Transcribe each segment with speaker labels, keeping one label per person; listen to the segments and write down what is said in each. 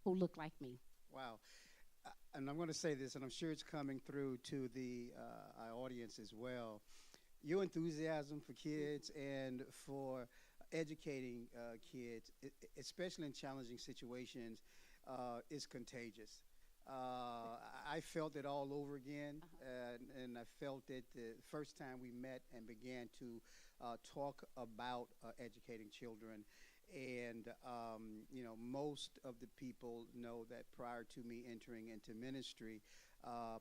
Speaker 1: who look like me.
Speaker 2: Wow. And I'm going to say this, and I'm sure it's coming through to the our audience as well. Your enthusiasm for kids and for educating kids, especially in challenging situations, is contagious. I felt it all over again,
Speaker 1: Uh-huh.
Speaker 2: and I felt it the first time we met and began to talk about educating children. And most of the people know that prior to me entering into ministry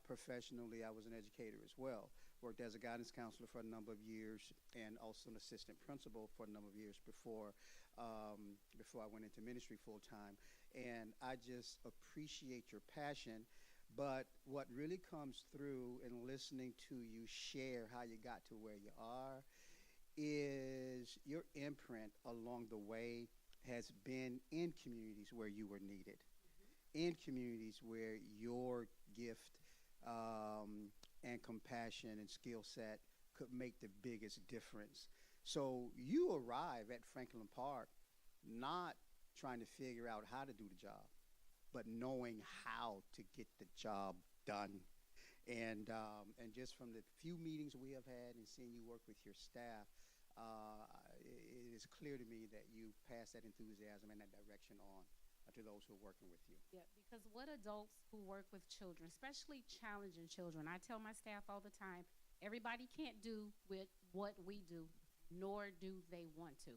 Speaker 2: professionally, I was an educator as well. Worked as a guidance counselor for a number of years, and also an assistant principal for a number of years before I went into ministry full time. And I just appreciate your passion. But what really comes through in listening to you share how you got to where you are is your imprint along the way has been in communities where you were needed, in communities where your gift and compassion and skill set could make the biggest difference. So you arrive at Franklin Park not trying to figure out how to do the job, but knowing how to get the job done. And just from the few meetings we have had and seeing you work with your staff, it is clear to me that you pass that enthusiasm and that direction on to those who are working with you.
Speaker 1: Yeah, because what adults who work with children, especially challenging children, I tell my staff all the time, everybody can't do with what we do, nor do they want to.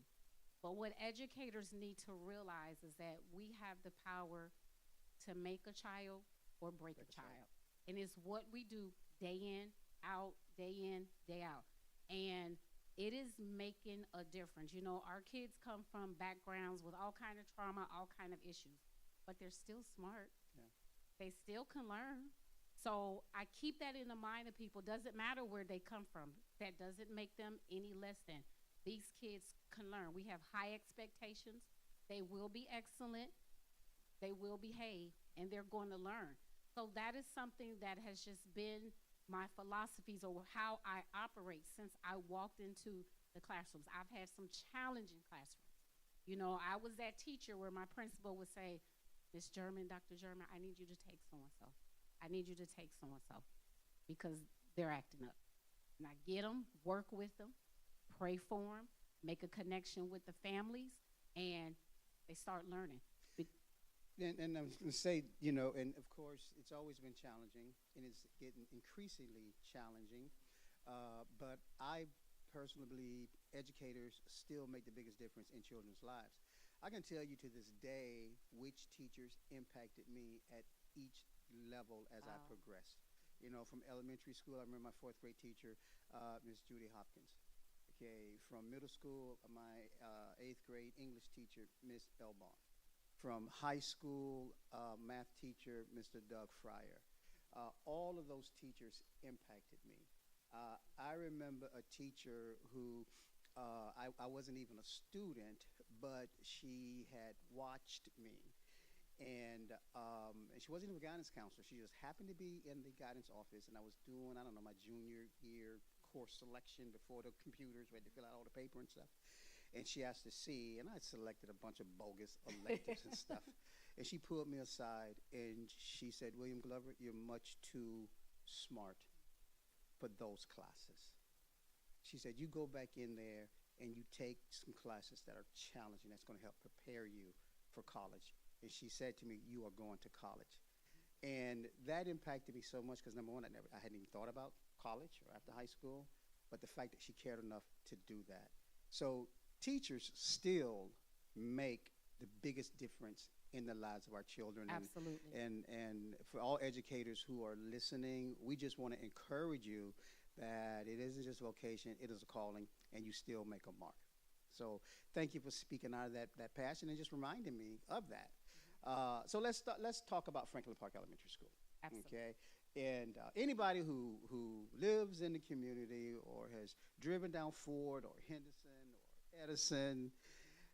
Speaker 1: But what educators need to realize is that we have the power to make a child or break a
Speaker 2: Like a child.
Speaker 1: child. And it's what we do day in, day out. And it is making a difference. You know, our kids come from backgrounds with all kind of trauma, all kind of issues, but they're still smart.
Speaker 2: Yeah.
Speaker 1: They still can learn. So I keep that in the mind of people. Doesn't matter where they come from. That doesn't make them any less than. These kids can learn. We have high expectations. They will be excellent, they will behave, and they're going to learn. So that is something that has just been my philosophies or how I operate since I walked into the classrooms. I've had some challenging classrooms. You know, I was that teacher where my principal would say, Miss German, Dr. German, I need you to take so and so. I need you to take so and so because they're acting up. And I get them, work with them, pray for them, make a connection with the families, and they start learning.
Speaker 2: And I was going to say, and of course, it's always been challenging, and it's getting increasingly challenging. But I personally believe educators still make the biggest difference in children's lives. I can tell you to this day which teachers impacted me at each level as I
Speaker 1: Wow.
Speaker 2: progressed. From elementary school, I remember my fourth grade teacher, Miss Judy Hopkins. Okay, from middle school, my eighth grade English teacher, Miss Elbon. From high school math teacher, Mr. Doug Fryer. All of those teachers impacted me. I remember a teacher who I wasn't even a student, but she had watched me. And she wasn't even a guidance counselor. She just happened to be in the guidance office, and I was doing, I don't know, my junior year course selection before the computers. We had to fill out all the paper and stuff. And she asked to see, and I selected a bunch of bogus electives and stuff. And she pulled me aside and she said, William Glover, you're much too smart for those classes. She said, you go back in there and you take some classes that are challenging, that's going to help prepare you for college. And she said to me, you are going to college. And that impacted me so much because number one, I hadn't even thought about college or after high school, but the fact that she cared enough to do that. So teachers still make the biggest difference in the lives of our children. and
Speaker 1: Absolutely.
Speaker 2: and and for all educators who are listening, we just want to encourage you that it isn't just a vocation, it is a calling, and you still make a mark. So thank you for speaking out of that passion and just reminding me of that. So let's talk about Franklin Park Elementary School.
Speaker 1: Absolutely.
Speaker 2: Okay. And anybody who lives in the community or has driven down Ford or Henderson or Edison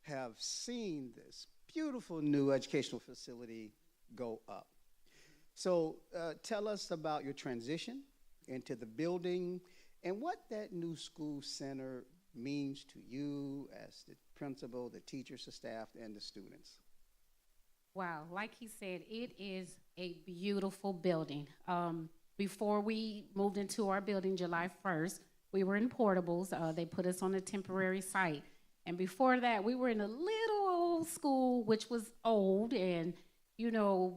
Speaker 2: have seen this beautiful new educational facility go up. So tell us about your transition into the building and what that new school center means to you as the principal, the teachers, the staff, and the students.
Speaker 1: Wow, like he said, it is a beautiful building. Before we moved into our building July 1st, we were in Portables. They put us on a temporary site. And before that, we were in a little old school, which was old and,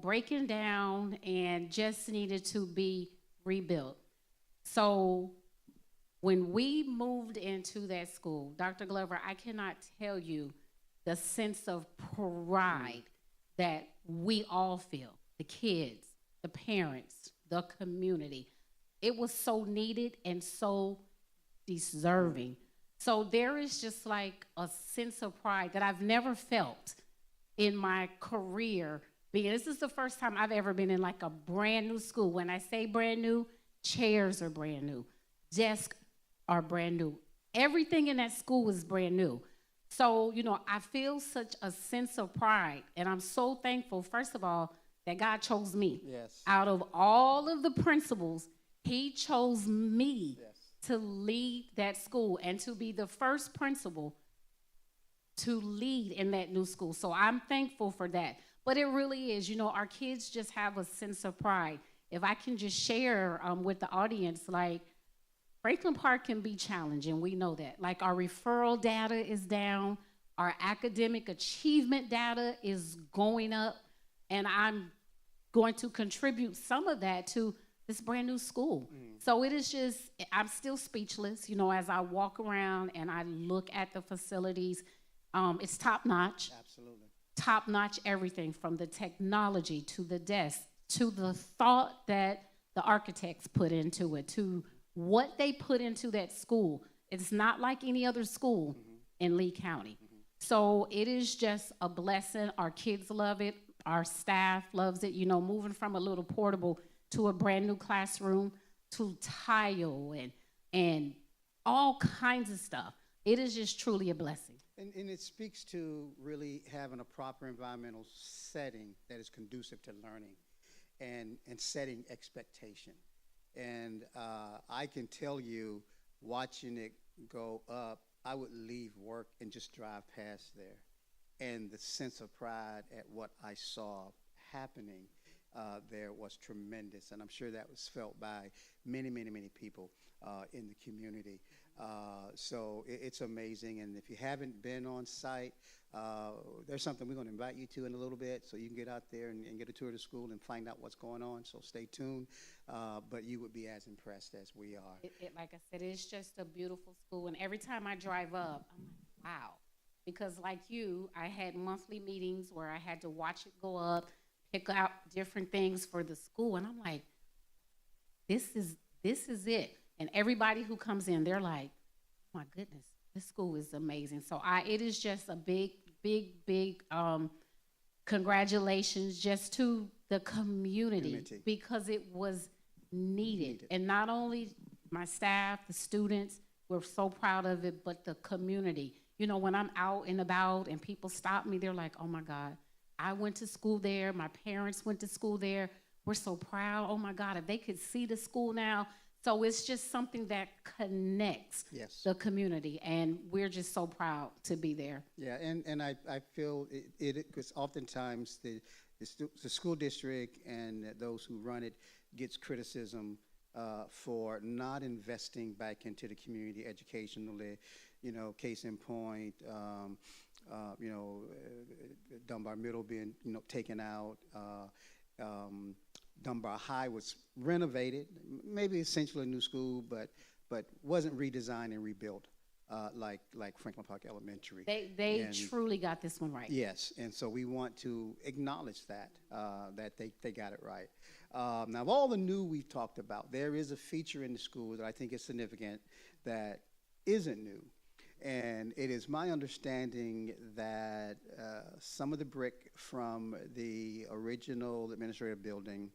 Speaker 1: breaking down and just needed to be rebuilt. So when we moved into that school, Dr. Glover, I cannot tell you the sense of pride that we all feel, the kids, the parents, the community. It was so needed and so deserving. So there is just like a sense of pride that I've never felt in my career. This is the first time I've ever been in like a brand new school. When I say brand new, chairs are brand new, desks are brand new. Everything in that school is brand new. So, I feel such a sense of pride, and I'm so thankful, first of all, that God chose me.
Speaker 2: Yes.
Speaker 1: Out of all of the principals, He chose me
Speaker 2: Yes.
Speaker 1: to lead that school and to be the first principal to lead in that new school. So I'm thankful for that. But it really is, our kids just have a sense of pride. If I can just share with the audience, like, Franklin Park can be challenging. We know that. Like, our referral data is down. Our academic achievement data is going up. And I'm going to contribute some of that to this brand new school. So it is just, I'm still speechless, as I walk around and I look at the facilities. It's top notch.
Speaker 2: Absolutely.
Speaker 1: Top notch everything from the technology to the desk to the thought that the architects put into it to what they put into that school. It's not like any other school in Lee County. So it is just a blessing. Our kids love it. Our staff loves it. Moving from a little portable to a brand new classroom to tile and all kinds of stuff. It is just truly a blessing.
Speaker 2: And it speaks to really having a proper environmental setting that is conducive to learning and setting expectation. And I can tell you, watching it go up, I would leave work and just drive past there. And the sense of pride at what I saw happening there was tremendous. And I'm sure that was felt by many, many, many people in the community. So it's amazing. And if you haven't been on site, there's something we're going to invite you to in a little bit so you can get out there and get a tour of the school and find out what's going on. So stay tuned. But you would be as impressed as we are.
Speaker 1: Like I said, it's just a beautiful school. And every time I drive up, I'm like, wow. Because like you, I had monthly meetings where I had to watch it go up, pick out different things for the school. And I'm like, this is it. And everybody who comes in, they're like, oh my goodness, this school is amazing. So it is just a big, big, big congratulations just to the community because it was needed. And not only my staff, the students, we're so proud of it, but the community. When I'm out and about and people stop me, they're like, oh my God, I went to school there. My parents went to school there. We're so proud. Oh my God, if they could see the school now. So it's just something that connects the community, and we're just so proud to be there.
Speaker 2: Yeah, and I feel it because oftentimes the school district and those who run it gets criticism for not investing back into the community educationally. Case in point, Dunbar Middle being taken out. Dunbar High was renovated, maybe essentially a new school, but wasn't redesigned and rebuilt like Franklin Park Elementary.
Speaker 1: They truly got this one right.
Speaker 2: Yes, and so we want to acknowledge that they got it right. Now, of all the new we've talked about, there is a feature in the school that I think is significant that isn't new. And it is my understanding that some of the brick from the original administrative building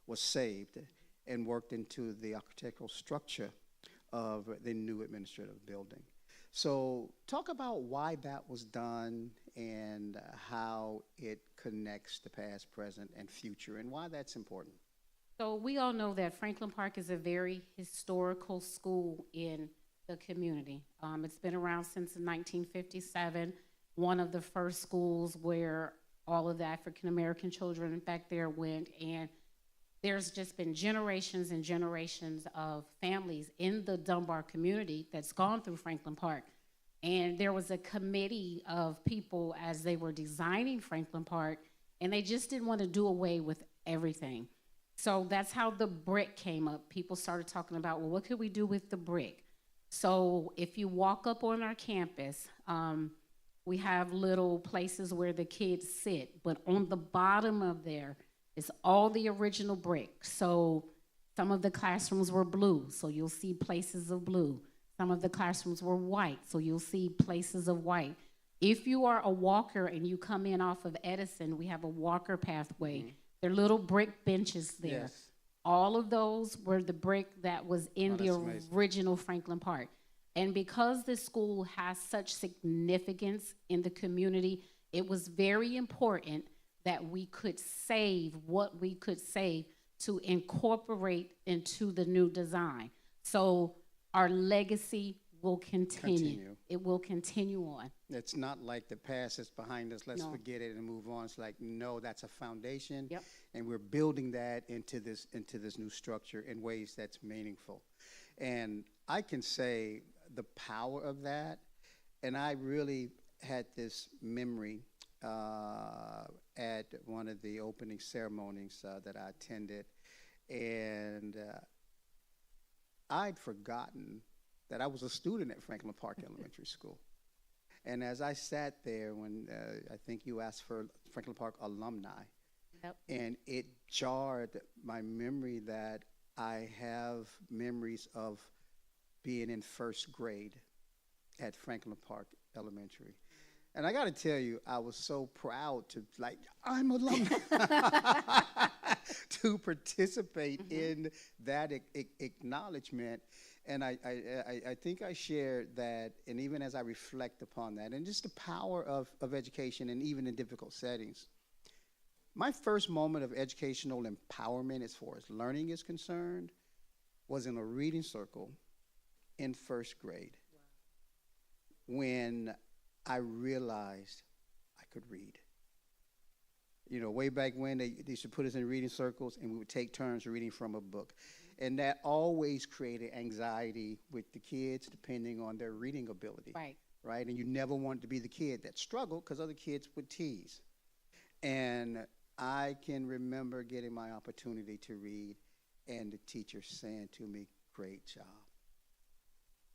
Speaker 2: was saved and worked into the architectural structure of the new administrative building. So talk about why that was done and how it connects the past, present, and future, and why that's important.
Speaker 1: So we all know that Franklin Park is a very historical school in the community. It's been around since 1957, one of the first schools where all of the African American children back there went, and there's just been generations and generations of families in the Dunbar community that's gone through Franklin Park. And there was a committee of people as they were designing Franklin Park, and they just didn't want to do away with everything. So that's how the brick came up. People started talking about, well, what could we do with the brick? So if you walk up on our campus, we have little places where the kids sit, but on the bottom of there is all the original brick. So some of the classrooms were blue, so you'll see places of blue. Some of the classrooms were white, so you'll see places of white. If you are a walker and you come in off of Edison, we have a walker pathway. Mm-hmm. There are little brick benches there. Yes. All of those were the brick that was in the original Franklin Park. And because this school has such significance in the community, it was very important that we could save what we could save to incorporate into the new design. So our legacy will continue. It will continue on.
Speaker 2: It's not like the past is behind us, let's forget it and move on. It's like, no, that's a foundation.
Speaker 1: Yep.
Speaker 2: And we're building that into this new structure in ways that's meaningful. And I can say the power of that, and I really had this memory at one of the opening ceremonies that I attended, and I'd forgotten that I was a student at Franklin Park Elementary School. And as I sat there when I think you asked for Franklin Park alumni,
Speaker 1: yep.
Speaker 2: And it jarred my memory that I have memories of being in first grade at Franklin Park Elementary. And I got to tell you, I was so proud to, like, I'm alumni, to participate in that acknowledgement. And I think I shared that, and even as I reflect upon that, and just the power of education, and even in difficult settings. My first moment of educational empowerment as far as learning is concerned was in a reading circle in first grade. Wow. When I realized I could read. You know, way back when they used to put us in reading circles and we would take turns reading from a book. And that always created anxiety with the kids depending on their reading ability.
Speaker 1: Right.
Speaker 2: Right? And you never wanted to be the kid that struggled because other kids would tease. And I can remember getting my opportunity to read and the teacher saying to me, great job.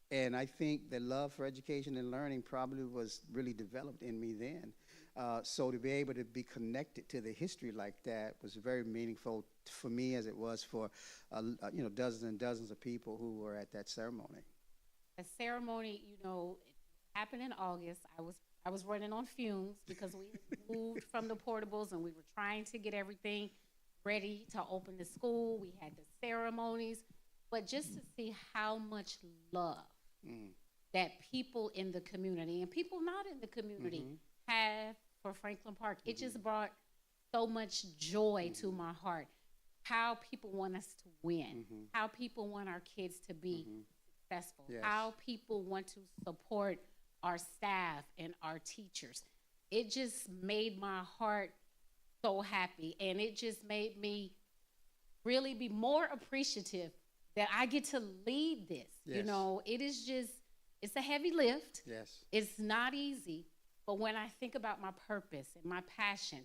Speaker 2: And I think the love for education and learning probably was really developed in me then. So to be able to be connected to the history like that was very meaningful for me, as it was for dozens and dozens of people who were at that ceremony.
Speaker 1: The ceremony, it happened in August. I was running on fumes because we moved from the portables and we were trying to get everything ready to open the school. We had the ceremonies, but just to see how much love that people in the community and people not in the community have for Franklin Park. It just brought so much joy to my heart. How people want us to win, how people want our kids to be successful, yes. How people want to support our staff and our teachers. It just made my heart so happy, and it just made me really be more appreciative that I get to lead this. Yes. It is just, it's a heavy lift.
Speaker 2: Yes.
Speaker 1: It's not easy, but when I think about my purpose and my passion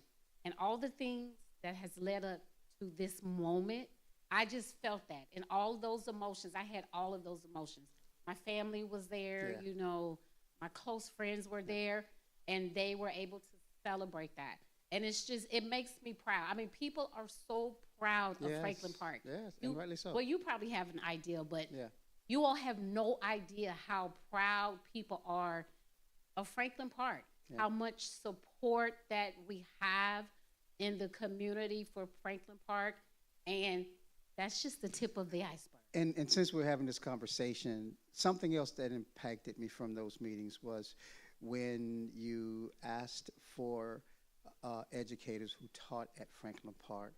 Speaker 1: and all the things that has led up to this moment, I just felt that. And all those emotions, I had all of those emotions. My family was there, my close friends were there, and they were able to celebrate that. And it's just, it makes me proud. I mean, people are so proud of Franklin Park.
Speaker 2: Yes, and rightly so.
Speaker 1: Well, you probably have an idea, but you all have no idea how proud people are of Franklin Park, how much support that we have in the community for Franklin Park, and that's just the tip of the iceberg.
Speaker 2: And since we're having this conversation, something else that impacted me from those meetings was when you asked for educators who taught at Franklin Park.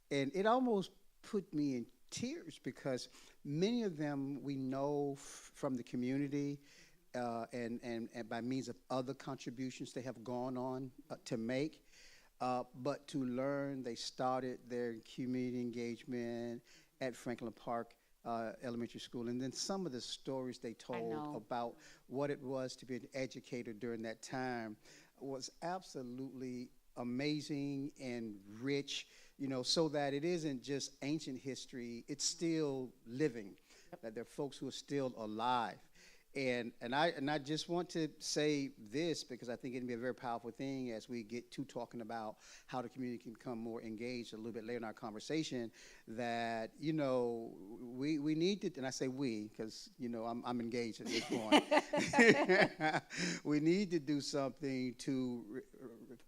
Speaker 2: And it almost put me in tears because many of them we know from the community and by means of other contributions they have gone on to make. but to learn. They started their community engagement at Franklin Park Elementary School, and then some of the stories they told
Speaker 1: know.
Speaker 2: about what it was to be an educator during that time was absolutely amazing and rich, so that it isn't just ancient history, it's still living, that there are folks who are still alive. And I just want to say this because I think it'd be a very powerful thing as we get to talking about how the community can become more engaged a little bit later in our conversation. That we need to, and I say we because I'm engaged at this point. We need to do something to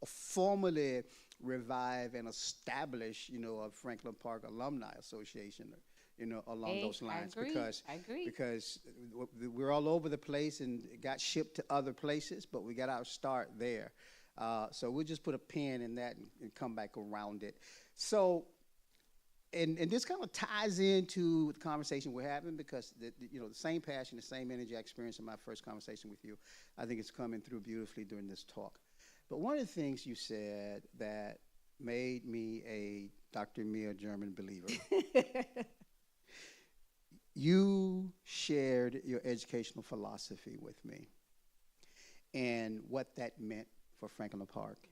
Speaker 2: formally revive and establish a Franklin Park Alumni Association. Along those lines,
Speaker 1: I agree.
Speaker 2: because
Speaker 1: I agree.
Speaker 2: because we're all over the place and it got shipped to other places, but we got our start there. So we'll just put a pin in that and come back around it. So, and this kind of ties into the conversation we're having because the same passion, the same energy I experienced in my first conversation with you, I think it's coming through beautifully during this talk. But one of the things you said that made me a Dr. Mia German believer. You shared your educational philosophy with me and what that meant for Franklin Park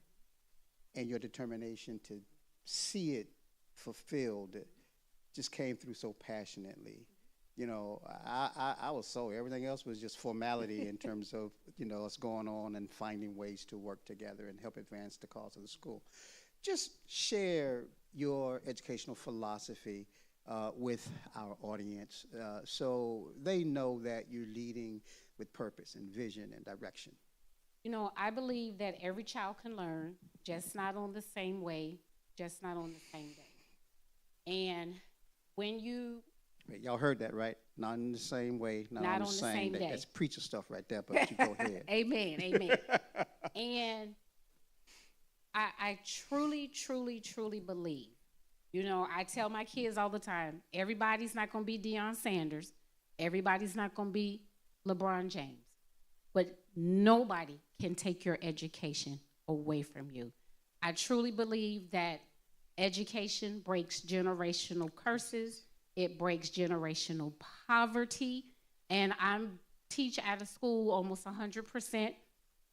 Speaker 2: and your determination to see it fulfilled just came through so passionately. I was so, everything else was just formality in terms of, us going on and finding ways to work together and help advance the cause of the school. Just share your educational philosophy with our audience so they know that you're leading with purpose and vision and direction.
Speaker 1: I believe that every child can learn, just not on the same way, just not on the same day. And when you...
Speaker 2: Wait, y'all heard that, right? Not in the same way, not on the same day. That's preacher stuff right there, but you go ahead.
Speaker 1: Amen, amen. And I truly, truly, truly believe, I tell my kids all the time, everybody's not going to be Deion Sanders. Everybody's not going to be LeBron James. But nobody can take your education away from you. I truly believe that education breaks generational curses. It breaks generational poverty. And I teach at a school almost 100%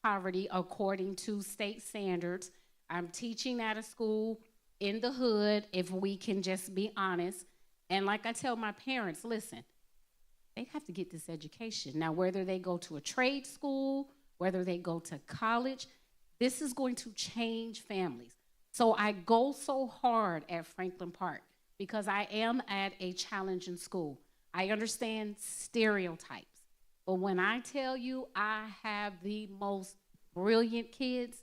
Speaker 1: poverty according to state standards. I'm teaching at a school in the hood, if we can just be honest. And like I tell my parents, listen, they have to get this education. Now, whether they go to a trade school, whether they go to college, this is going to change families. So I go so hard at Franklin Park because I am at a challenging school. I understand stereotypes. But when I tell you I have the most brilliant kids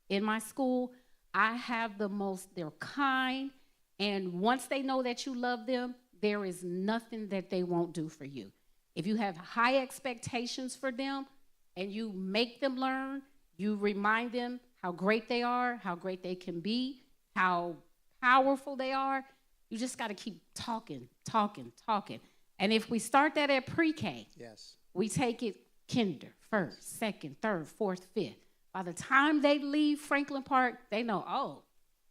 Speaker 1: in my school, I have they're kind, and once they know that you love them, there is nothing that they won't do for you. If you have high expectations for them and you make them learn, you remind them how great they are, how great they can be, how powerful they are, you just got to keep talking. And if we start that at pre-K,
Speaker 2: yes,
Speaker 1: we take it kinder, first, second, third, fourth, fifth. By the time they leave Franklin Park, they know, oh,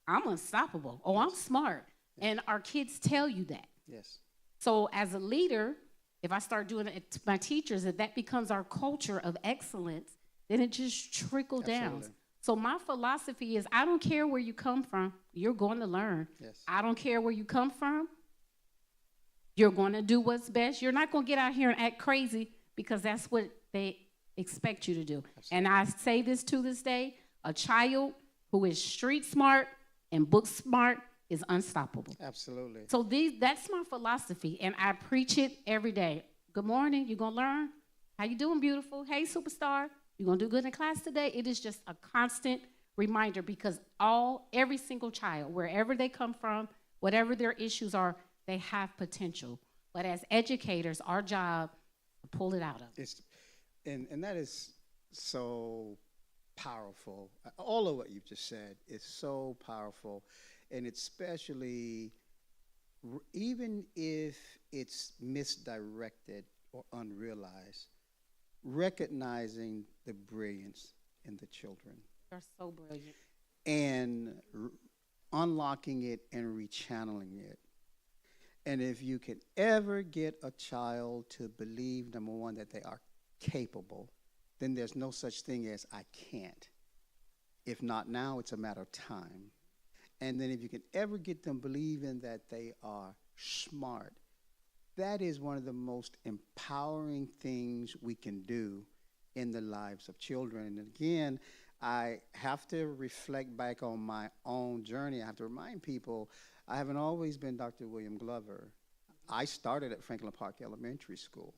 Speaker 1: I'm unstoppable. Oh, I'm smart.
Speaker 2: Yes.
Speaker 1: And our kids tell you that.
Speaker 2: Yes.
Speaker 1: So as a leader, if I start doing it to my teachers, if that becomes our culture of excellence, then it just trickle down. So my philosophy is I don't care where you come from, you're going to learn.
Speaker 2: Yes. I
Speaker 1: don't care where you come from, you're going to do what's best. You're not going to get out here and act crazy because that's what they expect you to do.
Speaker 2: Absolutely.
Speaker 1: And I say this to this day, a child who is street smart and book smart is unstoppable.
Speaker 2: Absolutely.
Speaker 1: So that's my philosophy, and I preach it every day. Good morning, you gonna learn? How you doing, beautiful? Hey, superstar, you gonna do good in class today? It is just a constant reminder because every single child, wherever they come from, whatever their issues are, they have potential. But as educators, our job to pull it out of.
Speaker 2: And that is so powerful. All of what you've just said is so powerful, and especially even if it's misdirected or unrealized, recognizing the brilliance in the children.
Speaker 1: They're so brilliant.
Speaker 2: and unlocking it and rechanneling it. And if you can ever get a child to believe, number one, that they are capable, then there's no such thing as I can't. If not now, it's a matter of time. And then if you can ever get them believing that they are smart, that is one of the most empowering things we can do in the lives of children. And again, I have to reflect back on my own journey. I have to remind people, I haven't always been Dr. William Glover. I started at Franklin Park Elementary School.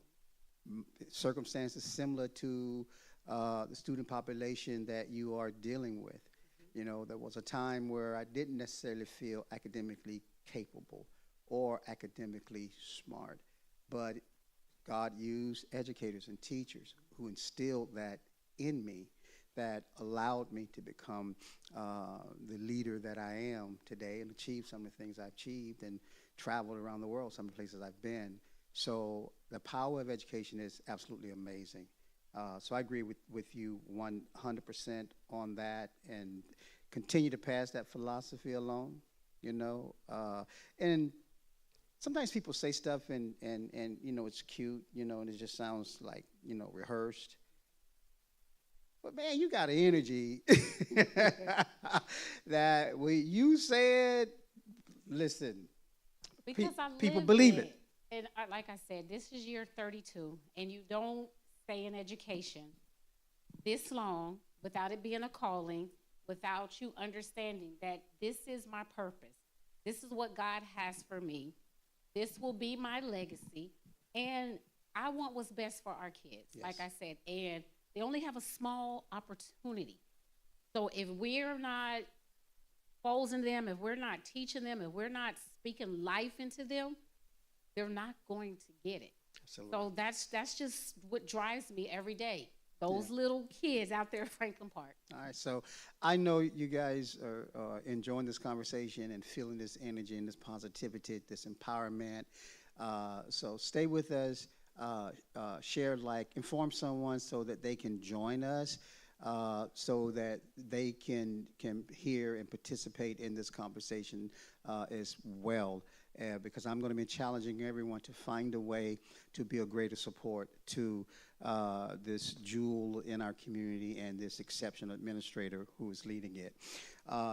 Speaker 2: Circumstances similar to the student population that you are dealing with. You know, there was a time where I didn't necessarily feel academically capable or academically smart, but God used educators and teachers who instilled that in me, that allowed me to become the leader that I am today and achieve some of the things I've achieved and traveled around the world, some of the places I've been. So the power of education is absolutely amazing. So I agree with you 100% on that, and continue to pass that philosophy along, you know. And sometimes people say stuff and you know, it's cute, you know, and it just sounds like, you know, rehearsed. But man, you got an energy that when you said, listen,
Speaker 1: Because I
Speaker 2: people
Speaker 1: lived
Speaker 2: believe it.
Speaker 1: And like I said, this is year 32, and you don't stay in education this long without it being a calling, without you understanding that this is my purpose. This is what God has for me. This will be my legacy. And I want what's best for our kids,
Speaker 2: Yes.
Speaker 1: like I said. And they only have a small opportunity. So if we're not exposing them, if we're not teaching them, if we're not speaking life into them, they're not going to get it.
Speaker 2: Absolutely.
Speaker 1: So that's just what drives me every day. Those little kids out there at Franklin Park.
Speaker 2: All right, so I know you guys are enjoying this conversation and feeling this energy and this positivity, this empowerment. So stay with us, share, like, inform someone so that they can join us, so that they can hear and participate in this conversation as well. Because I'm going to be challenging everyone to find a way to be a greater support to this jewel in our community and this exceptional administrator who is leading it.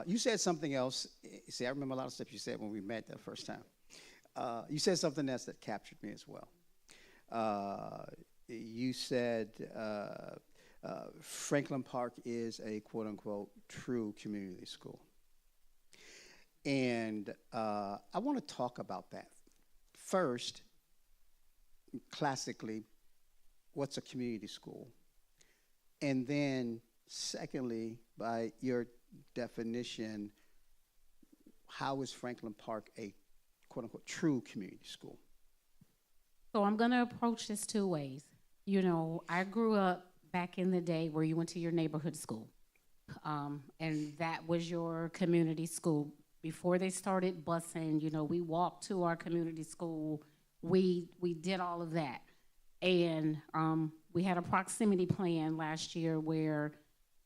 Speaker 2: You said something else. See, I remember a lot of stuff you said when we met that first time. You said something else that captured me as well. You said Franklin Park is a quote-unquote true community school. And I want to talk about that. First, classically, what's a community school? And then, secondly, by your definition, how is Franklin Park a quote-unquote true community school?
Speaker 1: So I'm going to approach this two ways. You know, I grew up back in the day where you went to your neighborhood school, and that was your community school. Before they started busing, you know, we walked to our community school. We did all of that. And we had a proximity plan last year where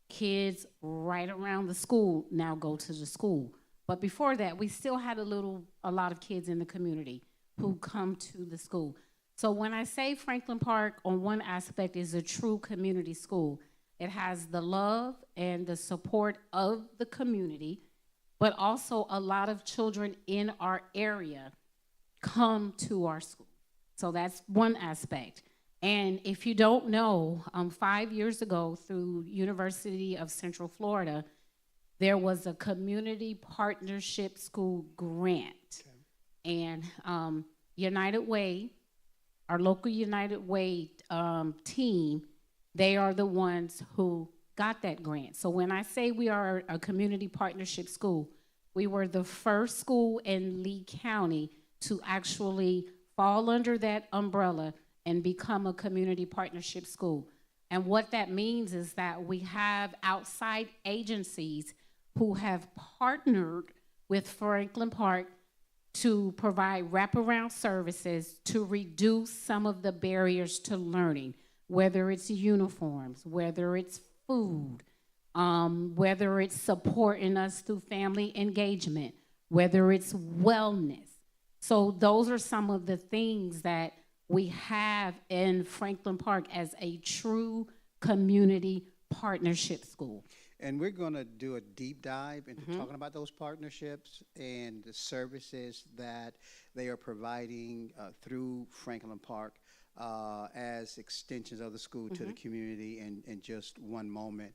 Speaker 1: kids right around the school now go to the school. But before that, we still had a lot of kids in the community who come to the school. So when I say Franklin Park, on one aspect, is a true community school, it has the love and the support of the community, but also a lot of children in our area come to our school. So that's one aspect. And if you don't know, 5 years ago through University of Central Florida, there was a community partnership school grant. Okay. And United Way, our local United Way team, they are the ones who got that grant. So when I say we are a community partnership school, we were the first school in Lee County to actually fall under that umbrella and become a community partnership school. And what that means is that we have outside agencies who have partnered with Franklin Park to provide wraparound services to reduce some of the barriers to learning, whether it's uniforms, whether it's food, whether it's supporting us through family engagement, whether it's wellness. So those are some of the things that we have in Franklin Park as a true community partnership school.
Speaker 2: And we're going to do a deep dive into talking about those partnerships and the services that they are providing through Franklin Park as extensions of the school to the community in just one moment.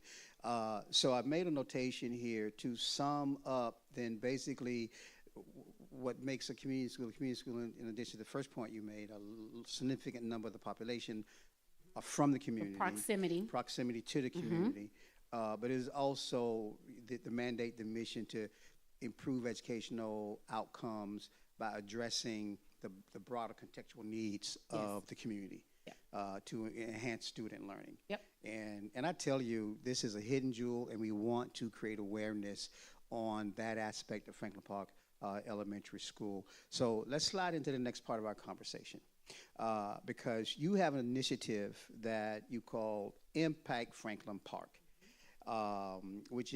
Speaker 2: So I've made a notation here to sum up then basically what makes a community school in addition to the first point you made, a significant number of the population are from the community. Proximity to the community. But it is also the mandate, the mission to improve educational outcomes by addressing the broader contextual needs of the community to enhance student learning. And I tell you, this is a hidden jewel, and we want to create awareness on that aspect of Franklin Park Elementary School. So let's slide into the next part of our conversation. Because you have an initiative that you call Impact Franklin Park. Which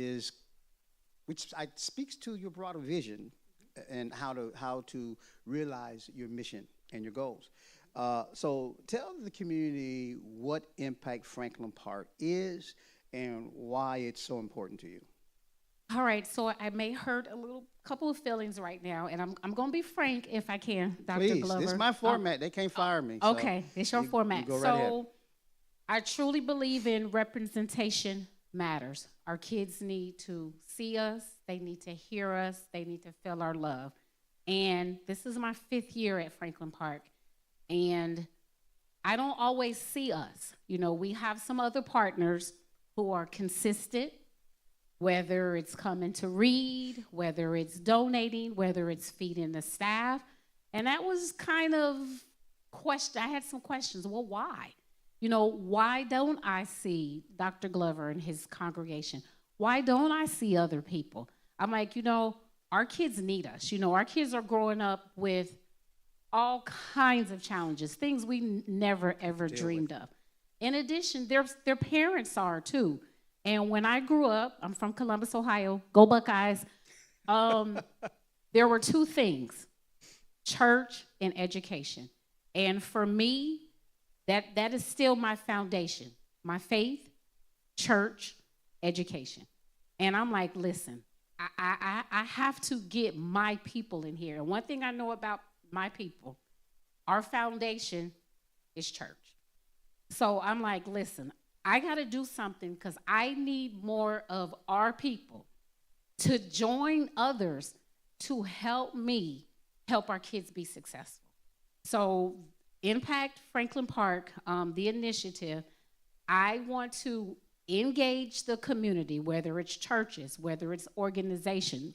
Speaker 2: speaks to your broader vision and how to realize your mission and your goals. So tell the community what Impact Franklin Park is and why it's so important to you.
Speaker 1: All right, so I may hurt a couple of feelings right now, and I'm going to be frank if I can, Dr.
Speaker 2: Please,
Speaker 1: Glover.
Speaker 2: this is my format. They can't fire me.
Speaker 1: Okay, it's your format.
Speaker 2: You go right ahead.
Speaker 1: I truly believe in representation matters. Our kids need to see us, they need to hear us, they need to feel our love. And this is my 5th year at Franklin Park, and I don't always see us. You know, we have some other partners who are consistent, whether it's coming to read, whether it's donating, whether it's feeding the staff. And that was kind of I had some questions. Well, why? You know, why don't I see Dr. Glover and his congregation? Why don't I see other people? I'm like, you know, our kids need us. You know, our kids are growing up with all kinds of challenges, things we never, ever dreamed of. In addition, their parents are too. And when I grew up, I'm from Columbus, Ohio, go Buckeyes, there were 2 things, church and education. And for me, that is still my foundation, my faith, church, education. And I'm like, listen, I have to get my people in here. And one thing I know about my people, our foundation is church. So I'm like, listen, I got to do something because I need more of our people to join others to help me help our kids be successful. So Impact Franklin Park, the initiative, I want to engage the community, whether it's churches, whether it's organizations,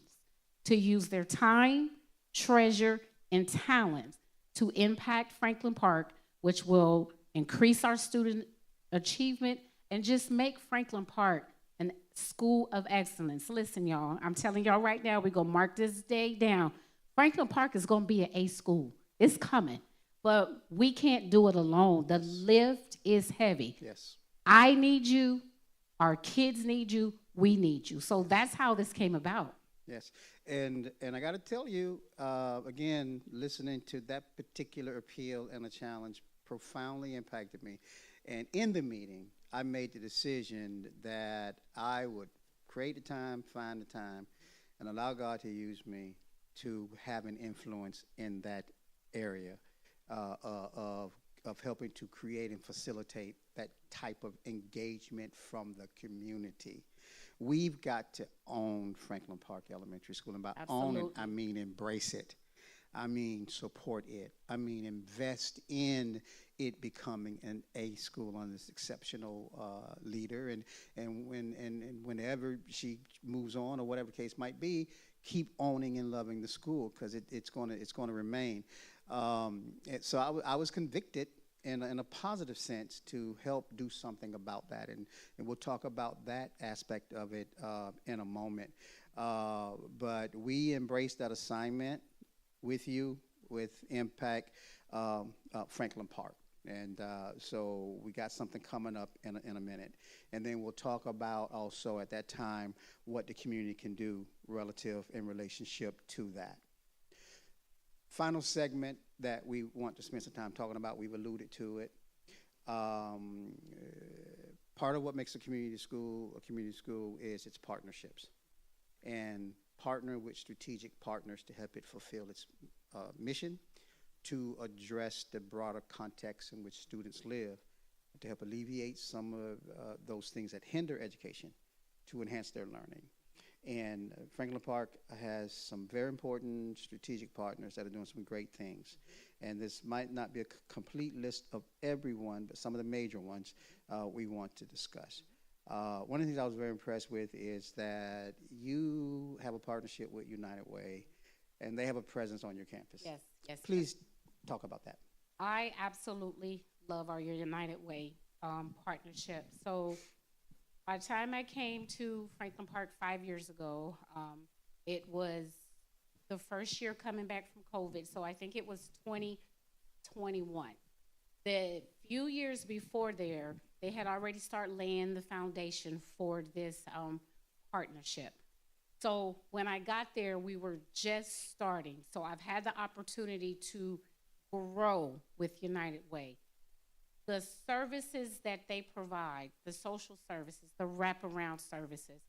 Speaker 1: to use their time, treasure, and talent to impact Franklin Park, which will increase our student achievement and just make Franklin Park a school of excellence. Listen, y'all, I'm telling y'all right now, we're going to mark this day down. Franklin Park is going to be an A school. It's coming. But we can't do it alone. The lift is heavy.
Speaker 2: Yes.
Speaker 1: I need you. Our kids need you. We need you. So that's how this came about.
Speaker 2: Yes. And I got to tell you, again, listening to that particular appeal and a challenge profoundly impacted me. And in the meeting, I made the decision that I would create the time, find the time, and allow God to use me to have an influence in that area of helping to create and facilitate that type of engagement from the community. We've got to own Franklin Park Elementary School. And by own it, I mean embrace it. I mean support it. I mean invest in it becoming an A school under this exceptional leader. And whenever she moves on or whatever the case might be, keep owning and loving the school because it's going to remain. So I was convicted in a positive sense to help do something about that, and we'll talk about that aspect of it in a moment. But we embraced that assignment with you, with Impact Franklin Park. And so we got something coming up in a minute. And then we'll talk about also at that time what the community can do relative in relationship to that. Final segment that we want to spend some time talking about, we've alluded to it. Part of what makes a community school is its partnerships, and partner with strategic partners to help it fulfill its mission, to address the broader context in which students live, to help alleviate some of those things that hinder education, to enhance their learning. And Franklin Park has some very important strategic partners that are doing some great things. And this might not be a complete list of everyone, but some of the major ones we want to discuss. One of the things I was very impressed with is that you have a partnership with United Way, and they have a presence on your campus.
Speaker 1: Yes, yes.
Speaker 2: Please talk about that.
Speaker 1: I absolutely love our United Way partnership. So by the time I came to Franklin Park 5 years ago, it was the first year coming back from COVID. So I think it was 2021. The few years before there, they had already started laying the foundation for this partnership. So when I got there, we were just starting. So I've had the opportunity to grow with United Way. The services that they provide, the social services, the wraparound services,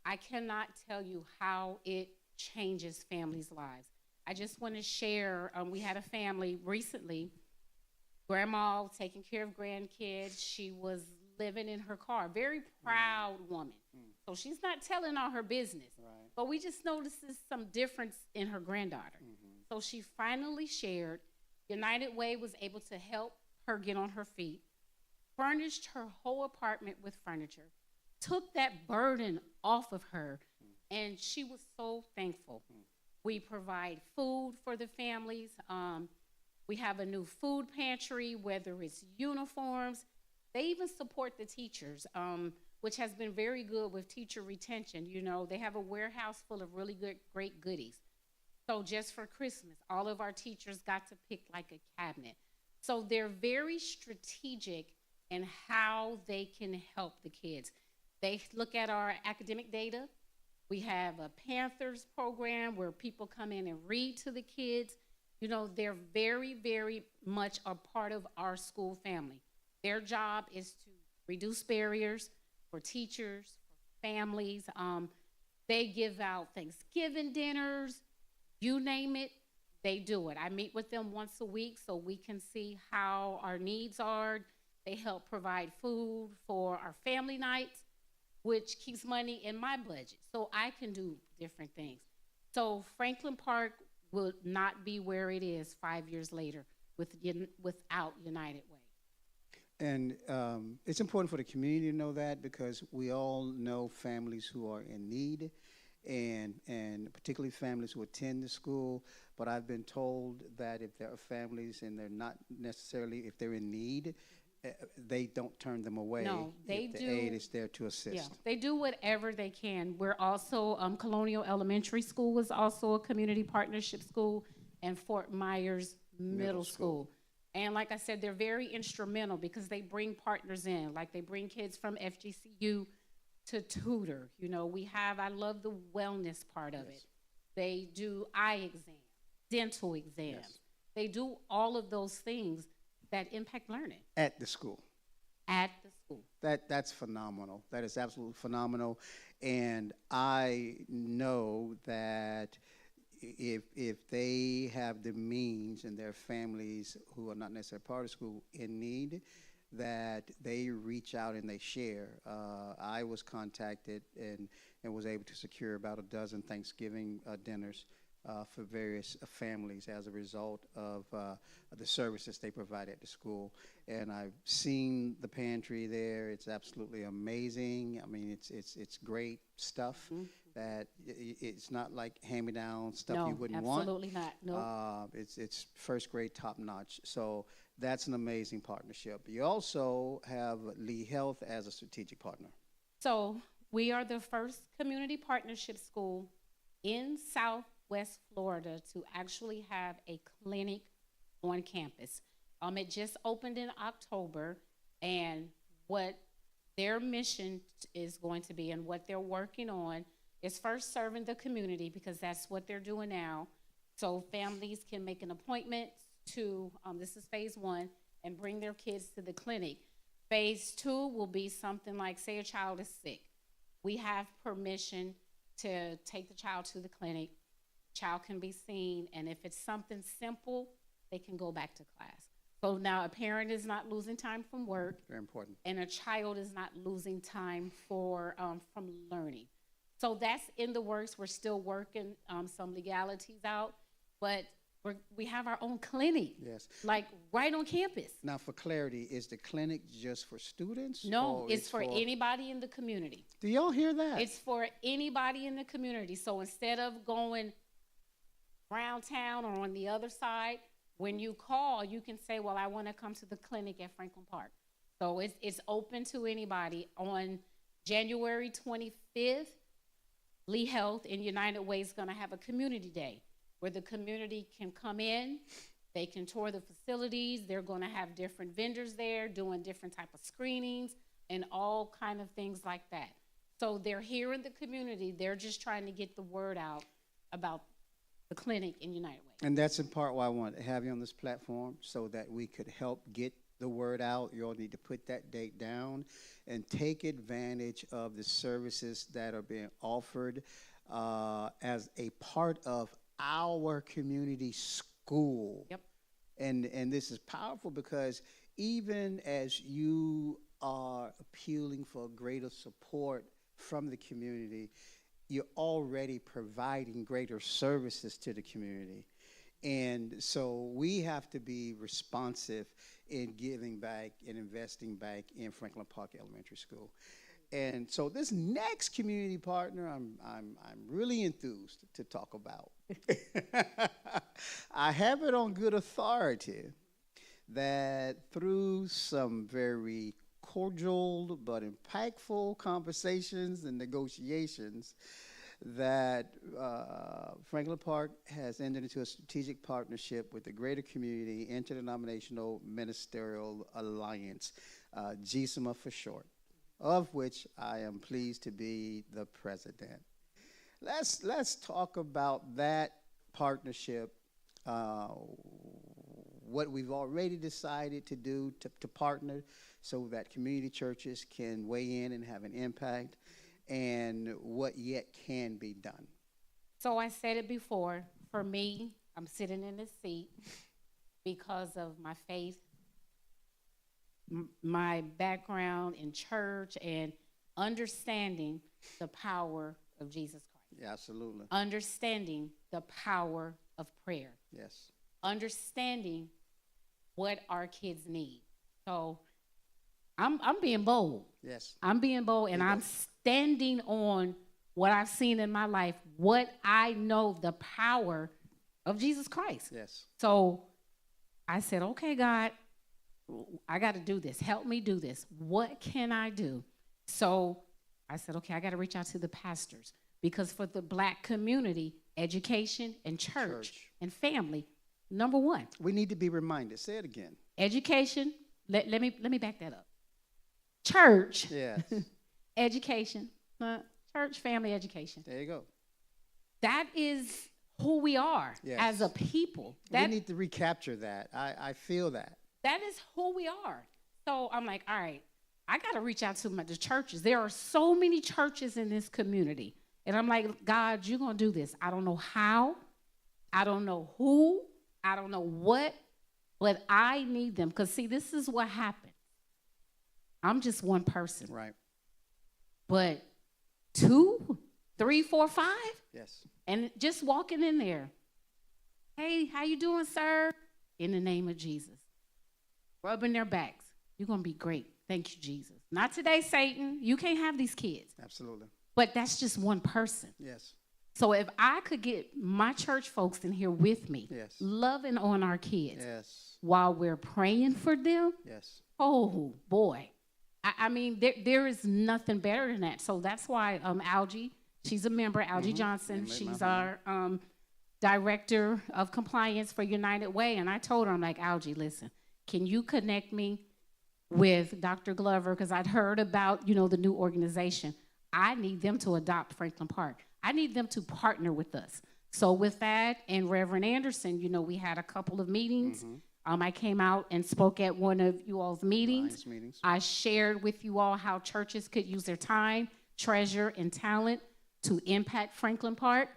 Speaker 1: I cannot tell you how it changes families' lives. I just want to share, we had a family recently, grandma taking care of grandkids. She was living in her car, very proud woman. So she's not telling all her business,
Speaker 2: Right.
Speaker 1: but we just notices some difference in her granddaughter. So she finally shared. United Way was able to help her get on her feet, furnished her whole apartment with furniture, took that burden off of her, and she was so thankful. We provide food for the families. We have a new food pantry, whether it's uniforms. They even support the teachers, which has been very good with teacher retention. You know, they have a warehouse full of really great goodies. So just for Christmas, all of our teachers got to pick like a cabinet. So they're very strategic in how they can help the kids. They look at our academic data. We have a Panthers program where people come in and read to the kids. You know, they're very, very much a part of our school family. Their job is to reduce barriers for teachers, for families. They give out Thanksgiving dinners, you name it, they do it. I meet with them once a week so we can see how our needs are. They help provide food for our family nights, which keeps money in my budget, so I can do different things. So Franklin Park will not be where it is 5 years later without United Way.
Speaker 2: And it's important for the community to know that, because we all know families who are in need, and particularly families who attend the school. But I've been told that if there are families and they're not necessarily, if they're in need, they don't turn them away.
Speaker 1: No, they
Speaker 2: if the
Speaker 1: do.
Speaker 2: aid is there to assist.
Speaker 1: Yeah, they do whatever they can. We're also, Colonial Elementary School was also a community partnership school, and Fort Myers Middle School. And like I said, they're very instrumental because they bring partners in, like they bring kids from FGCU to tutor. You know, I love the wellness part of it. They do eye exams, dental exams.
Speaker 2: Yes.
Speaker 1: They do all of those things that impact learning
Speaker 2: At the school.
Speaker 1: at the school.
Speaker 2: That's phenomenal. That is absolutely phenomenal. And I know that if they have the means and their families who are not necessarily part of school in need, that they reach out and they share. I was contacted and was able to secure about a dozen Thanksgiving dinners for various families as a result of the services they provide at the school. And I've seen the pantry there. It's absolutely amazing. I mean, it's great stuff. That it's not like hand-me-down stuff
Speaker 1: No,
Speaker 2: you wouldn't want.
Speaker 1: absolutely not. No.
Speaker 2: It's first grade, top notch. So that's an amazing partnership. You also have Lee Health as a strategic partner.
Speaker 1: So we are the first community partnership school in Southwest Florida to actually have a clinic on campus. It just opened in October, and what their mission is going to be and what they're working on is first serving the community, because that's what they're doing now. So families can make an appointment to, this is phase one, and bring their kids to the clinic. Phase two will be something like, say a child is sick. We have permission to take the child to the clinic. Child can be seen, and if it's something simple, they can go back to class. So now a parent is not losing time from work.
Speaker 2: Very important.
Speaker 1: And a child is not losing time from learning. So that's in the works. We're still working some legalities out, but we have our own clinic.
Speaker 2: Yes.
Speaker 1: Like right on campus.
Speaker 2: Now, for clarity, is the clinic just for students?
Speaker 1: No,
Speaker 2: or
Speaker 1: it's for anybody in the community.
Speaker 2: Do y'all hear that?
Speaker 1: It's for anybody in the community. So instead of going around town or on the other side, when you call, you can say, well, I want to come to the clinic at Franklin Park. So it's open to anybody. On January 25th, Lee Health and United Way is going to have a community day where the community can come in, they can tour the facilities, they're going to have different vendors there doing different type of screenings and all kind of things like that. So they're here in the community, they're just trying to get the word out about the clinic in United Way.
Speaker 2: And that's in part why I wanted to have you on this platform, so that we could help get the word out. You all need to put that date down and take advantage of the services that are being offered as a part of our community school.
Speaker 1: Yep.
Speaker 2: And this is powerful because even as you are appealing for greater support from the community, you're already providing greater services to the community. And so we have to be responsive in giving back and investing back in Franklin Park Elementary School. And so this next community partner, I'm really enthused to talk about. I have it on good authority that through some very cordial but impactful conversations and negotiations, that Franklin Park has entered into a strategic partnership with the Greater Community Interdenominational Ministerial Alliance, GSMA for short, of which I am pleased to be the president. Let's talk about that partnership, what we've already decided to do to partner so that community churches can weigh in and have an impact, and what yet can be done.
Speaker 1: So I said it before, for me, I'm sitting in this seat because of my faith, my background in church, and understanding the power of Jesus Christ.
Speaker 2: Yeah, absolutely.
Speaker 1: Understanding the power of prayer.
Speaker 2: Yes.
Speaker 1: Understanding what our kids need. So I'm being bold.
Speaker 2: Yes.
Speaker 1: I'm being bold, and I'm standing on what I've seen in my life, what I know, the power of Jesus Christ.
Speaker 2: Yes.
Speaker 1: So I said, okay, God, I got to do this. Help me do this. What can I do? So I said, okay, I got to reach out to the pastors, because for the Black community, education and church and family, number one.
Speaker 2: We need to be reminded. Say it again.
Speaker 1: Education. Let me back that up. Church.
Speaker 2: Yes.
Speaker 1: Education. Church, family, education.
Speaker 2: There you go.
Speaker 1: That is who we are as a people.
Speaker 2: We need to recapture that. I feel that.
Speaker 1: That is who we are. So I'm like, all right, I got to reach out to the churches. There are so many churches in this community. And I'm like, God, you're going to do this. I don't know how. I don't know who. I don't know what. But I need them. Because, see, this is what happened. I'm just one person.
Speaker 2: Right.
Speaker 1: But 2, 3, 4, 5.
Speaker 2: Yes.
Speaker 1: And just walking in there. Hey, how you doing, sir? In the name of Jesus. Rubbing their backs. You're going to be great. Thank you, Jesus. Not today, Satan. You can't have these kids.
Speaker 2: Absolutely.
Speaker 1: But that's just one person.
Speaker 2: Yes.
Speaker 1: So if I could get my church folks in here with me, loving on our kids while we're praying for them, oh, boy. I mean, there is nothing better than that. So that's why Algie, she's a member, Algie Johnson. She's our director of compliance for United Way. And I told her, I'm like, Algie, listen, can you connect me with Dr. Glover? Because I'd heard about, the new organization. I need them to adopt Franklin Park. I need them to partner with us. So with that, and Reverend Anderson, we had a couple of meetings. I came out and spoke at one of you all's meetings. I shared with you all how churches could use their time, treasure, and talent to impact Franklin Park,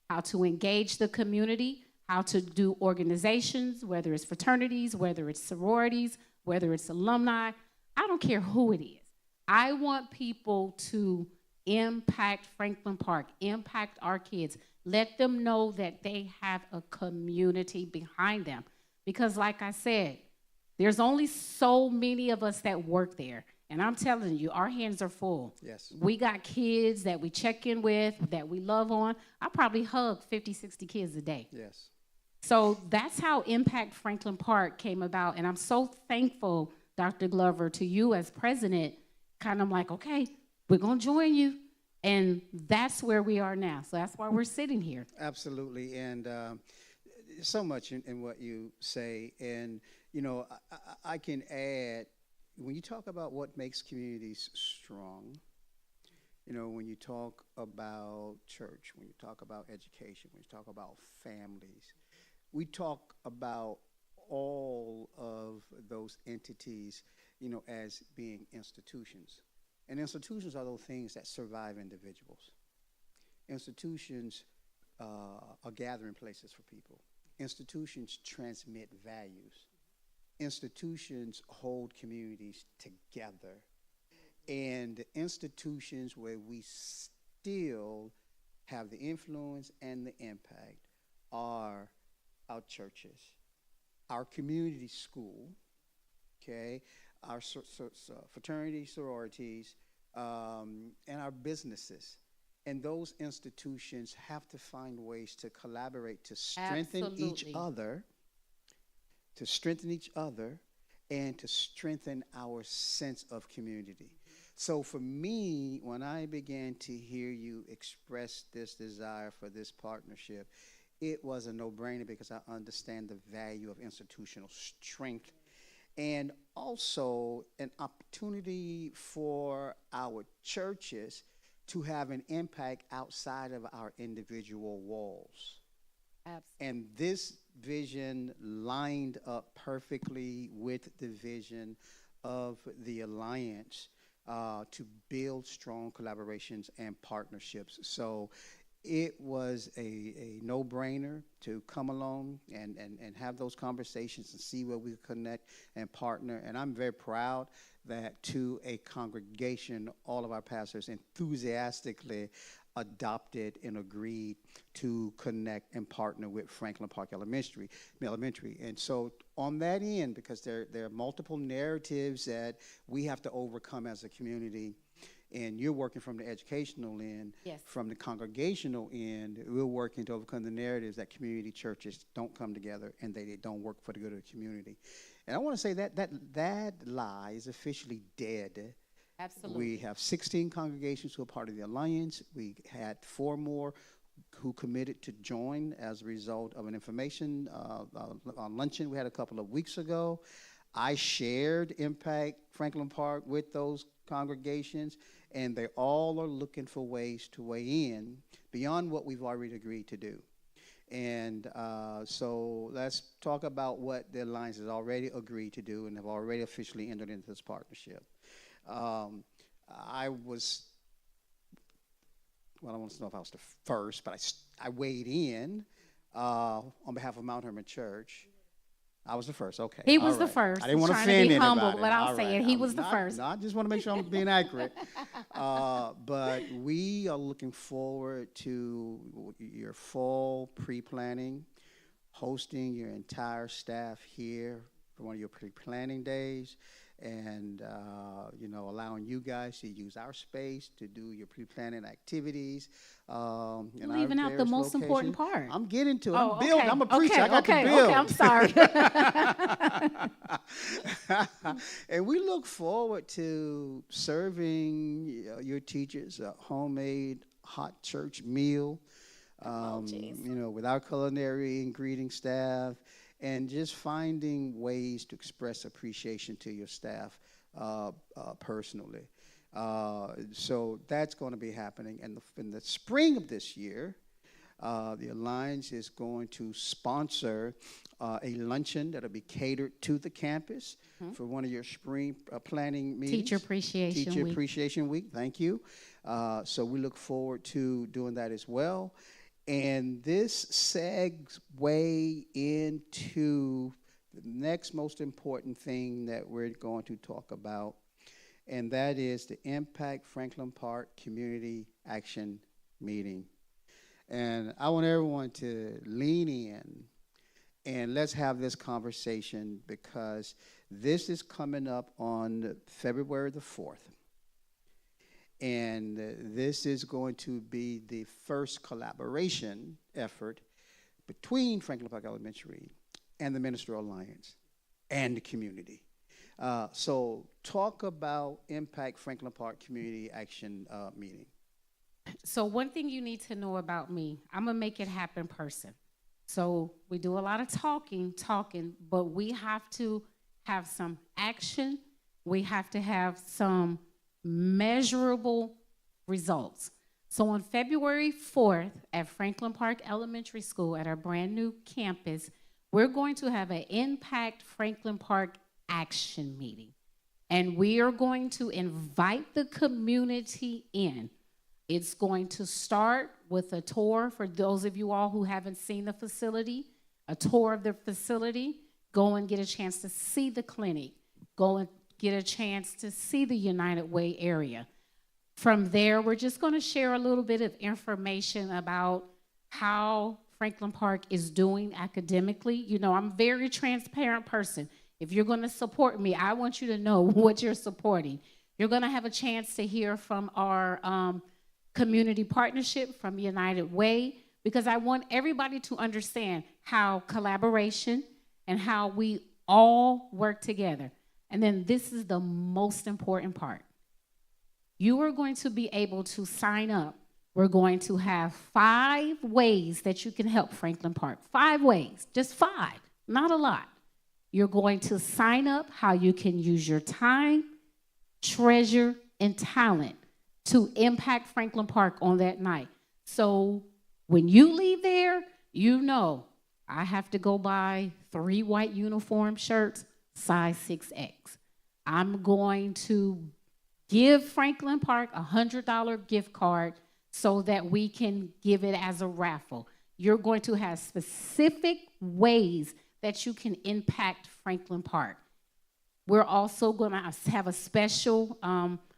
Speaker 1: how to engage the community, how to do organizations, whether it's fraternities, whether it's sororities, whether it's alumni. I don't care who it is. I want people to impact Franklin Park, impact our kids. Let them know that they have a community behind them. Because like I said, there's only so many of us that work there. And I'm telling you, our hands are full.
Speaker 2: Yes.
Speaker 1: We got kids that we check in with, that we love on. I probably hug 50, 60 kids a day.
Speaker 2: Yes.
Speaker 1: So that's how Impact Franklin Park came about. And I'm so thankful, Dr. Glover, to you as president. Kind of like, okay, we're going to join you. And that's where we are now. So that's why we're sitting here.
Speaker 2: Absolutely. And so much in what you say. And, I can add, when you talk about what makes communities strong, when you talk about church, when you talk about education, when you talk about families, we talk about all of those entities, as being institutions. And institutions are those things that survive individuals. Institutions are gathering places for people. Institutions transmit values. Institutions hold communities together. And institutions where we still have the influence and the impact are our churches, our community school, okay, our fraternities, sororities, and our businesses. And those institutions have to find ways to collaborate to strengthen each other, and to strengthen our sense of community. So for me, when I began to hear you express this desire for this partnership, it was a no-brainer because I understand the value of institutional strength and also an opportunity for our churches to have an impact outside of our individual walls.
Speaker 1: Absolutely.
Speaker 2: And this vision lined up perfectly with the vision of the Alliance to build strong collaborations and partnerships. So it was a no-brainer to come along and have those conversations and see where we could connect and partner. And I'm very proud that to a congregation, all of our pastors enthusiastically adopted and agreed to connect and partner with Franklin Park Elementary. And so on that end, because there are multiple narratives that we have to overcome as a community, and you're working from the educational end,
Speaker 1: yes,
Speaker 2: from the congregational end, we're working to overcome the narratives that community churches don't come together and they don't work for the good of the community. And I want to say that lie is officially dead.
Speaker 1: Absolutely.
Speaker 2: We have 16 congregations who are part of the Alliance. We had 4 more who committed to join as a result of an information luncheon we had a couple of weeks ago. I shared Impact Franklin Park with those congregations, and they all are looking for ways to weigh in beyond what we've already agreed to do. And so let's talk about what the Alliance has already agreed to do and have already officially entered into this partnership. I was, well, I don't know if I was the first, but I weighed in on behalf of Mount Hermon Church. I was the first, okay.
Speaker 1: He was the first.
Speaker 2: I didn't want to
Speaker 1: offend
Speaker 2: anybody.
Speaker 1: Humble, but I'll
Speaker 2: all
Speaker 1: say
Speaker 2: right.
Speaker 1: it. He was the first.
Speaker 2: No, I just want to make sure I'm being accurate. But we are looking forward to your fall pre-planning, hosting your entire staff here for one of your pre-planning days, and allowing you guys to use our space to do your pre-planning activities.
Speaker 1: Leaving out the most important part.
Speaker 2: I'm getting to it.
Speaker 1: Oh,
Speaker 2: I'm building.
Speaker 1: okay.
Speaker 2: I'm a preacher.
Speaker 1: Okay,
Speaker 2: I got
Speaker 1: okay,
Speaker 2: to build.
Speaker 1: okay, I'm sorry.
Speaker 2: And we look forward to serving your teachers a homemade hot church meal, with our culinary ingredient staff. and just finding ways to express appreciation to your staff personally. So that's going to be happening. And in the spring of this year, the Alliance is going to sponsor a luncheon that'll be catered to the campus for one of your spring planning meetings.
Speaker 1: Teacher Appreciation
Speaker 2: Teacher
Speaker 1: Week.
Speaker 2: Appreciation Week. Thank you. So we look forward to doing that as well. And this segue into the next most important thing that we're going to talk about, and that is the Impact Franklin Park Community Action Meeting. And I want everyone to lean in and let's have this conversation, because this is coming up on February the 4th. And this is going to be the first collaboration effort between Franklin Park Elementary and the Ministerial Alliance and the community. So talk about Impact Franklin Park Community Action Meeting.
Speaker 1: So one thing you need to know about me, I'm a make it happen person. So we do a lot of talking, but we have to have some action. We have to have some measurable results. So on February 4th at Franklin Park Elementary School at our brand new campus, we're going to have an Impact Franklin Park Action Meeting. And we are going to invite the community in. It's going to start with a tour for those of you all who haven't seen the facility, a tour of the facility. Go and get a chance to see the clinic. Go and get a chance to see the United Way area. From there, we're just going to share a little bit of information about how Franklin Park is doing academically. You know, I'm a very transparent person. If you're going to support me, I want you to know what you're supporting. You're going to have a chance to hear from our community partnership, from United Way, because I want everybody to understand how collaboration and how we all work together. And then this is the most important part. You are going to be able to sign up. We're going to have 5 ways that you can help Franklin Park. 5 ways, just 5, not a lot. You're going to sign up how you can use your time, treasure, and talent to impact Franklin Park on that night. So when you leave there, you know I have to go buy 3 white uniform shirts, size 6X. I'm going to give Franklin Park a $100 gift card so that we can give it as a raffle. You're going to have specific ways that you can impact Franklin Park. We're also going to have a special,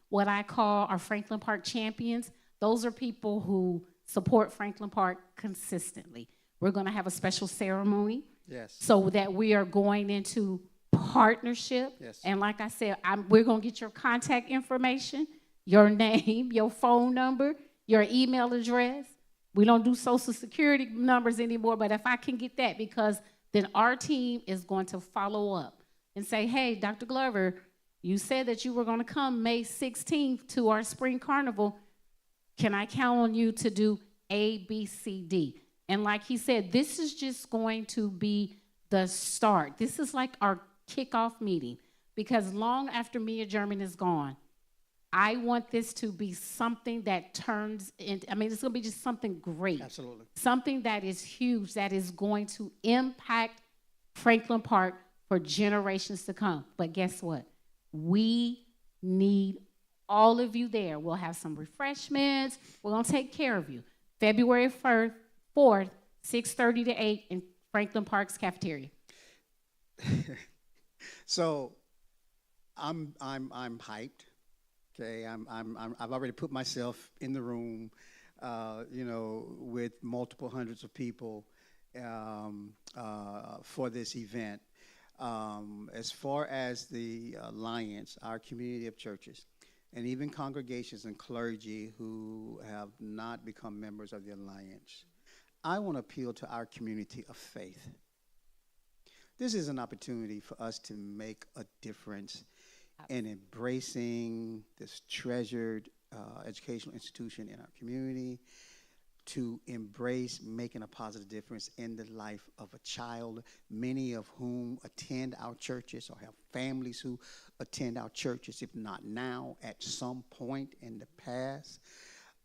Speaker 1: what I call our Franklin Park champions. Those are people who support Franklin Park consistently. We're going to have a special ceremony.
Speaker 2: Yes.
Speaker 1: So that we are going into partnership.
Speaker 2: Yes.
Speaker 1: And like I said, we're going to get your contact information, your name, your phone number, your email address. We don't do social security numbers anymore, but if I can get that, because then our team is going to follow up and say, hey, Dr. Glover, you said that you were going to come May 16th to our spring carnival. Can I count on you to do A, B, C, D? And like he said, this is just going to be the start. This is like our kickoff meeting, because long after Mia German is gone, I want this to be something that turns into, it's going to be just something great.
Speaker 2: Absolutely.
Speaker 1: Something that is huge, that is going to impact Franklin Park for generations to come. But guess what? We need all of you there. We'll have some refreshments. We're going to take care of you. February 4th, 6:30 to 8 in Franklin Park's cafeteria.
Speaker 2: So I'm hyped. Okay, I've already put myself in the room, with multiple hundreds of people for this event. As far as the Alliance, our community of churches, and even congregations and clergy who have not become members of the Alliance, I want to appeal to our community of faith. This is an opportunity for us to make a difference in embracing this treasured educational institution in our community. to embrace making a positive difference in the life of a child, many of whom attend our churches or have families who attend our churches, if not now, at some point in the past,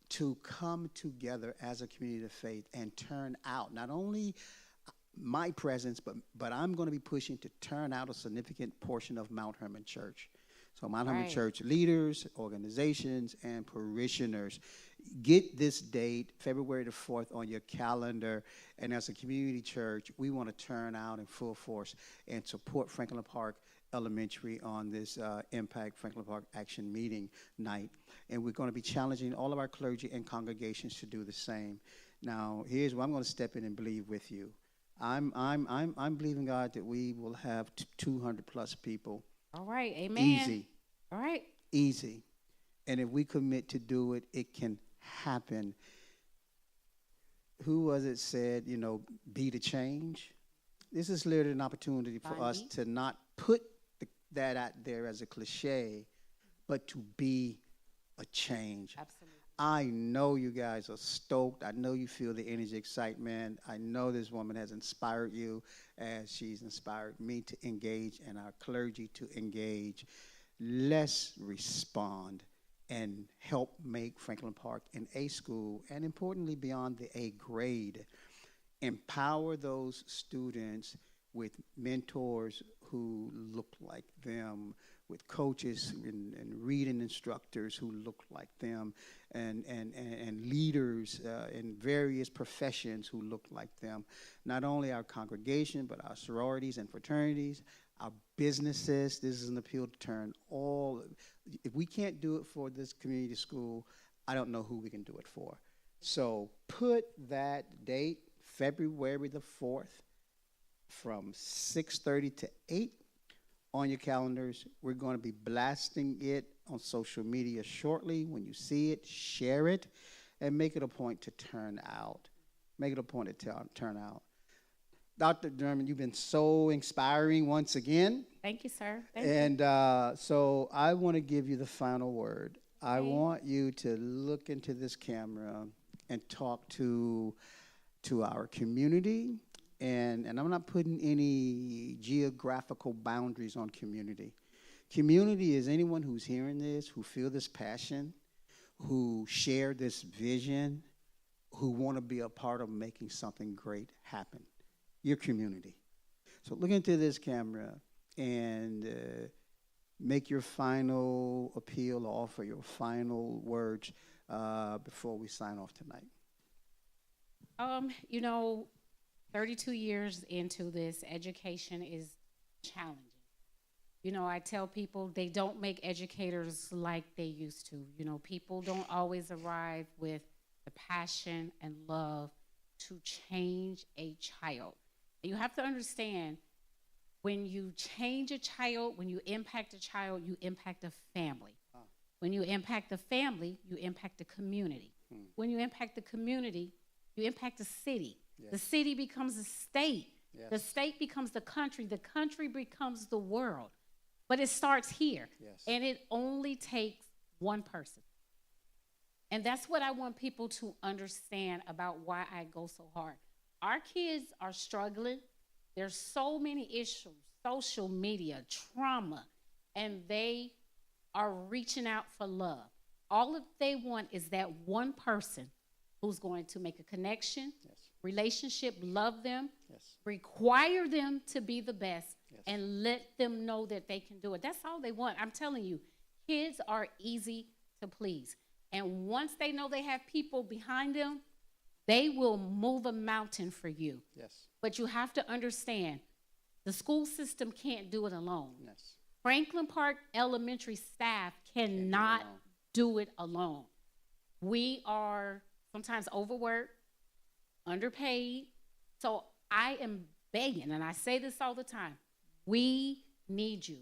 Speaker 2: to come together as a community of faith and turn out not only my presence, but I'm going to be pushing to turn out a significant portion of Mount Hermon Church. So Mount Hermon Church leaders, organizations, and parishioners, get this date, February the 4th, on your calendar. And as a community church, we want to turn out in full force and support Franklin Park Elementary on this Impact Franklin Park Action Meeting night. And we're going to be challenging all of our clergy and congregations to do the same. Now, here's where I'm going to step in and believe with you. I'm believing God that we will have 200 plus people.
Speaker 1: All right, amen.
Speaker 2: Easy.
Speaker 1: All right.
Speaker 2: Easy. And if we commit to do it, it can happen. Who was it said, be the change? This is literally an opportunity for us to not put that out there as a cliche, but to be a change.
Speaker 1: Absolutely.
Speaker 2: I know you guys are stoked. I know you feel the energy, excitement. I know this woman has inspired you as she's inspired me to engage and our clergy to engage. Let's respond and help make Franklin Park an A school, and importantly, beyond the A grade. Empower those students with mentors who look like them, with coaches and reading instructors who look like them, and leaders in various professions who look like them. Not only our congregation, but our sororities and fraternities, our businesses. This is an appeal to turn all. If we can't do it for this community school, I don't know who we can do it for. So put that date, February the 4th, from 6:30 to 8 on your calendars. We're going to be blasting it on social media shortly. When you see it, share it, and make it a point to turn out. Make it a point to turn out. Dr. Derman, you've been so inspiring once again.
Speaker 1: Thank you, sir. Thank you.
Speaker 2: And so I want to give you the final word. I want you to look into this camera and talk to our community. And I'm not putting any geographical boundaries on community. Community is anyone who's hearing this, who feel this passion, who share this vision, who want to be a part of making something great happen. Your community. So look into this camera and make your final appeal or offer your final words before we sign off tonight.
Speaker 1: 32 years into this, education is challenging. I tell people they don't make educators like they used to. People don't always arrive with the passion and love to change a child. You have to understand, when you change a child, when you impact a child, you impact a family. When you impact the family, you impact the community. When you impact the community, you impact the city. Yes. The city becomes a state. Yes. The state becomes the country becomes the world. But it starts here. Yes. And it only takes one person. And that's what I want people to understand about why I go so hard. Our kids are struggling. There's so many issues, social media, trauma, and they are reaching out for love. All that they want is that one person who's going to make a connection, relationship, love them, require them to be the best, and let them know that they can do it. That's all they want. I'm telling you, kids are easy to please. And once they know they have people behind them, they will move a mountain for you. Yes. But you have to understand, the school system can't do it alone. Yes. Franklin Park Elementary staff cannot do it alone. We are sometimes overworked, underpaid. So I am begging, and I say this all the time, we need you.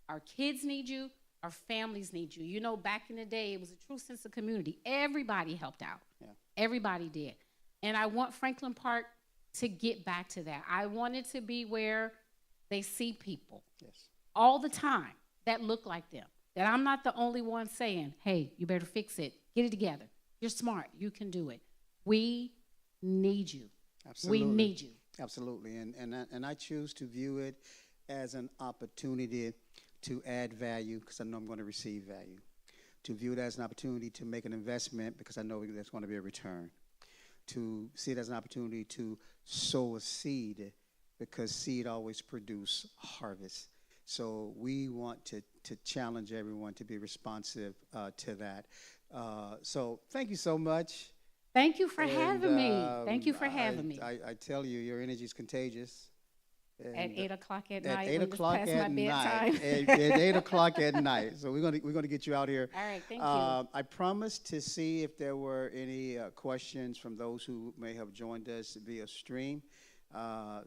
Speaker 1: Our kids need you. Our families need you. Back in the day, it was a true sense of community. Everybody helped out. Yeah. Everybody did. And I want Franklin Park to get back to that. I want it to be where they see people all the time that look like them. That I'm not the only one saying, hey, you better fix it. Get it together. You're smart. You can do it. We need you.
Speaker 2: Absolutely.
Speaker 1: We need you.
Speaker 2: Absolutely. And I choose to view it as an opportunity to add value because I know I'm going to receive value. To view it as an opportunity to make an investment because I know there's going to be a return. To see it as an opportunity to sow a seed because seed always produce harvest. So we want to challenge everyone to be responsive to that. So thank you so much.
Speaker 1: Thank you for
Speaker 2: And,
Speaker 1: having me. Thank you for
Speaker 2: I-
Speaker 1: having me.
Speaker 2: I tell you, your energy is contagious.
Speaker 1: At
Speaker 2: And
Speaker 1: 8 o'clock at
Speaker 2: at
Speaker 1: night,
Speaker 2: 8
Speaker 1: when it's
Speaker 2: o'clock
Speaker 1: past
Speaker 2: at
Speaker 1: my
Speaker 2: night.
Speaker 1: bedtime.
Speaker 2: At 8 o'clock at night. So we're gonna get you out here.
Speaker 1: All right, thank you.
Speaker 2: I promised to see if there were any questions from those who may have joined us via stream.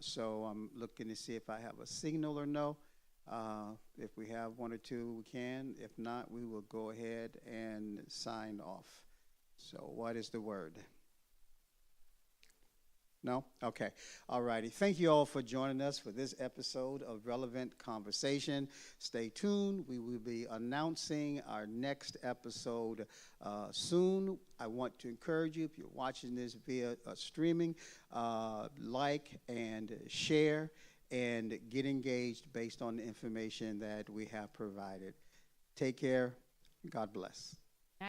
Speaker 2: So I'm looking to see if I have a signal or no. If we have one or two, we can. If not, we will go ahead and sign off. So what is the word? No? Okay. All righty. Thank you all for joining us for this episode of Relevant Conversation. Stay tuned. We will be announcing our next episode soon. I want to encourage you, if you're watching this via streaming, like and share and get engaged based on the information that we have provided. Take care. God bless.